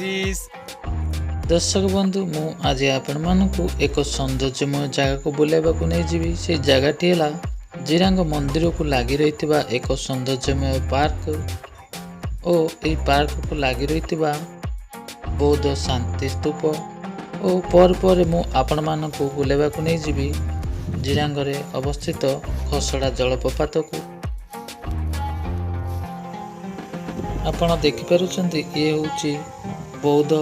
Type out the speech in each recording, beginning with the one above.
Please. दर्शक बंधु मु आज आपण मानकु एक सौंदर्यमय जगह को बुलाइबाकू नहीं जीवी। से जगहटी है जिरांग मंदिर को लगी रही एक सौंदर्यमय पार्क और यही पार्क को लगी रही बौद्ध शांति स्तूप और पर मु आपण मानकु बुलाइबाकू नहीं जीवी जिरांग रे अवस्थित खसडा जलप्रपात को। आपण देखिपारुଛନ୍ତି ये हूँ बौद्ध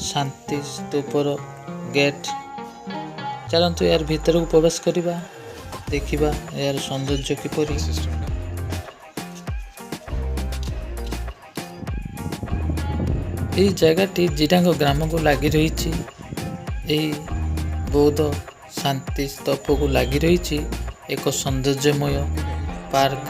शांति स्तूपर गेट। चलतु यार भीतर को प्रवेश करवा देखा यार सौंदर्य किपरि। यह जगहटी जिरांग ग्राम को लगी रही बौद्ध शांति स्तूप को लगी रही एक सौंदर्यमय पार्क।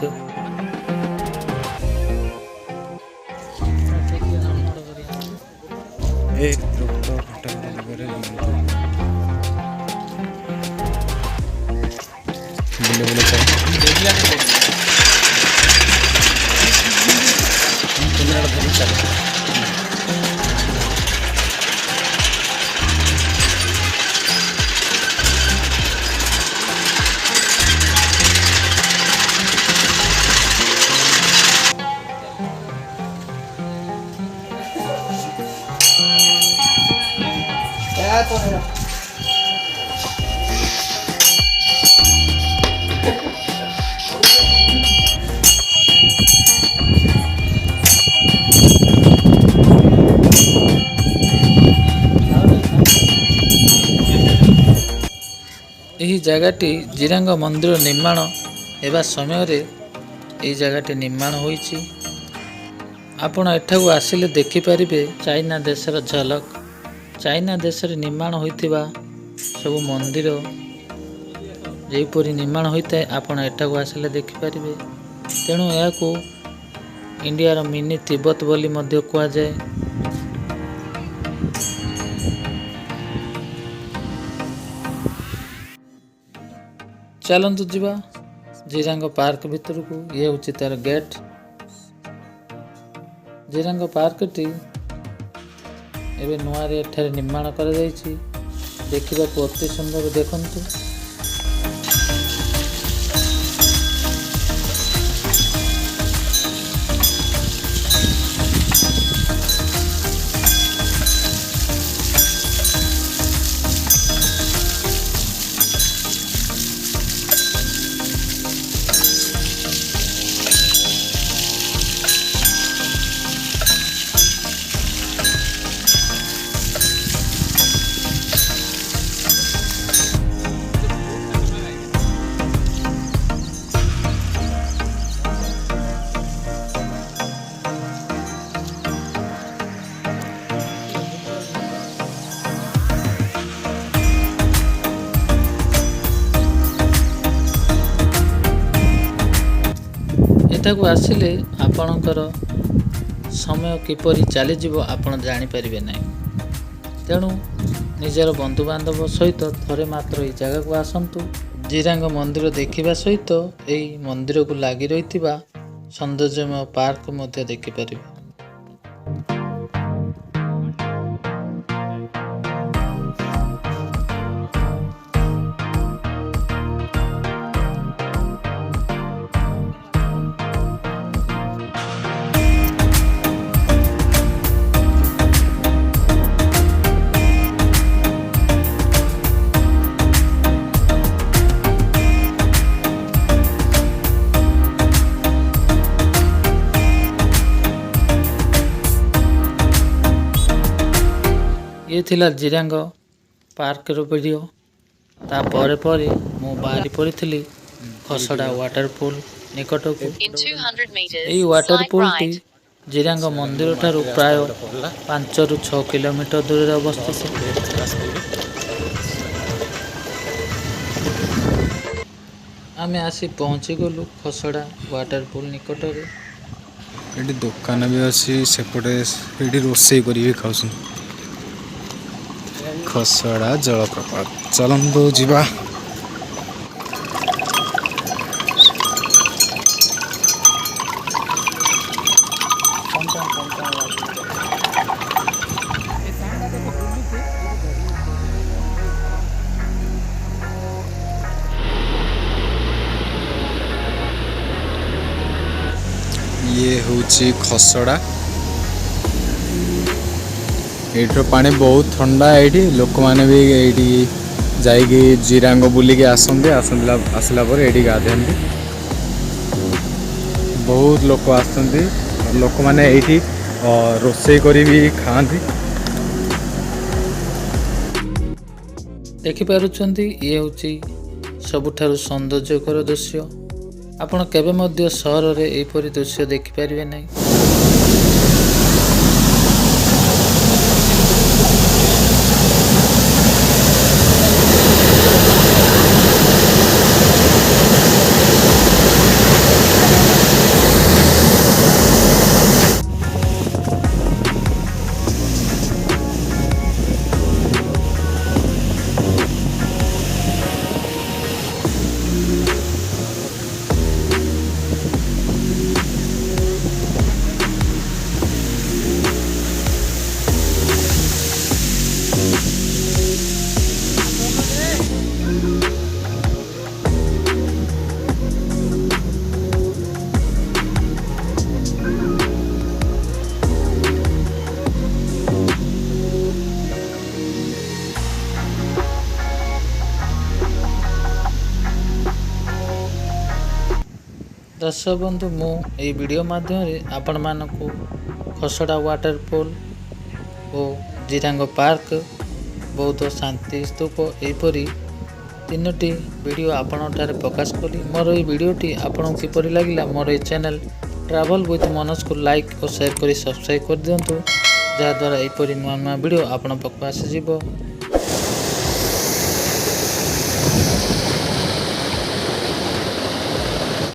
यही जगहटी जिरांग मंदिर निर्माण एवं समय रे यही जगहटी निर्माण होईची। आपण एठाकू आसिले देखिपारे चाइना देशर झलक। चाइना देश रे निर्माण होइतिबा सब मंदिर जेपरि निर्माण होता है आपण एठाकू आसिले देखिपारे। तेणु याकू इंडिया मिनी तिब्बत बोली मध्य कुआ जाए। चलतु जीवा जिरांग पार्क भीतर को। ये हूँ तार गेट। जिरांग पार्क टी एवं नुआ एठारे निर्माण कर देखा अति सुंदर देखंतु। एठाकू आसिले आपणकर समय किपरि चली जीव आपण जानि परिबे नाही। तेणु निजर बंधु बांधव सहित थरे मात्र ये जगह को आसंतु। जिरांग मंदिर देखिबा सहित एई मंदिर को लगी रही सौंदर्यमय पार्क मध्य देखि परिबे। ये थिला जिरांग पार्क रो वीडियो। ता परे परे मु बाहरी पड़ी खसडा वाटरफॉल निकट को। यही वाटरफॉल टी जिरांग मंदिर ठारू प्राय 5 ରୁ 6 किलोमीटर दूर अवस्थित। आमे आसी पहुंची गलु खसडा वाटरफॉल निकट रे। एटी दुकान भी अच्छी सेपटे एटी रोसे करी खाऊस खसडा जलप्रपात। चलंतु जीवा। ଅଛି ଖସଡ଼ା। ଏଇଠିର ପାଣି ବହୁତ ଥଣ୍ଡା। ଏଇଠି ଲୋକମାନେ ବି ଏଇଠି ଯାଇକି ଜିରାଙ୍ଗ ବୁଲିକି ଆସିଲା ପରେ ଏଇଠି ଗାଧାନ୍ତି। ବହୁତ ଲୋକ ଆସନ୍ତି। ଲୋକମାନେ ଏଇଠି ରୋଷେଇ କରି ବି ଖାଆନ୍ତି। ଦେଖିପାରୁଛନ୍ତି ଇଏ ହେଉଛି ସବୁଠାରୁ ସୌନ୍ଦର୍ଯ୍ୟକର ଦୃଶ୍ୟ। ଆପଣ କେବେ ମଧ୍ୟ ସହରରେ ଏହିପରି ଦୃଶ୍ୟ ଦେଖିପାରିବେ ନାହିଁ। ଦର୍ଶକ ବନ୍ଧୁ, ମୁଁ ଏହି ଭିଡ଼ିଓ ମାଧ୍ୟମରେ ଆପଣମାନଙ୍କୁ ଖସଡ଼ା ୱାଟରଫଲ୍ ଓ ଜିରାଙ୍ଗ ପାର୍କ, ବୌଦ୍ଧ ଶାନ୍ତି ସ୍ତୂପ ଏହିପରି 3ଟି ଭିଡ଼ିଓ ଆପଣଙ୍କଠାରେ ପ୍ରକାଶ କଲି। ମୋର ଏହି ଭିଡ଼ିଓଟି ଆପଣଙ୍କୁ କିପରି ଲାଗିଲା, ମୋର ଏହି ଚ୍ୟାନେଲ୍ ଟ୍ରାଭେଲ୍ ୱିଥ୍ ମନୋଜକୁ ଲାଇକ୍ ଓ ସେୟାର କରି ସବସ୍କ୍ରାଇବ୍ କରିଦିଅନ୍ତୁ, ଯାହାଦ୍ୱାରା ଏହିପରି ନୂଆ ନୂଆ ଭିଡ଼ିଓ ଆପଣଙ୍କ ପାଖକୁ ଆସିଯିବ।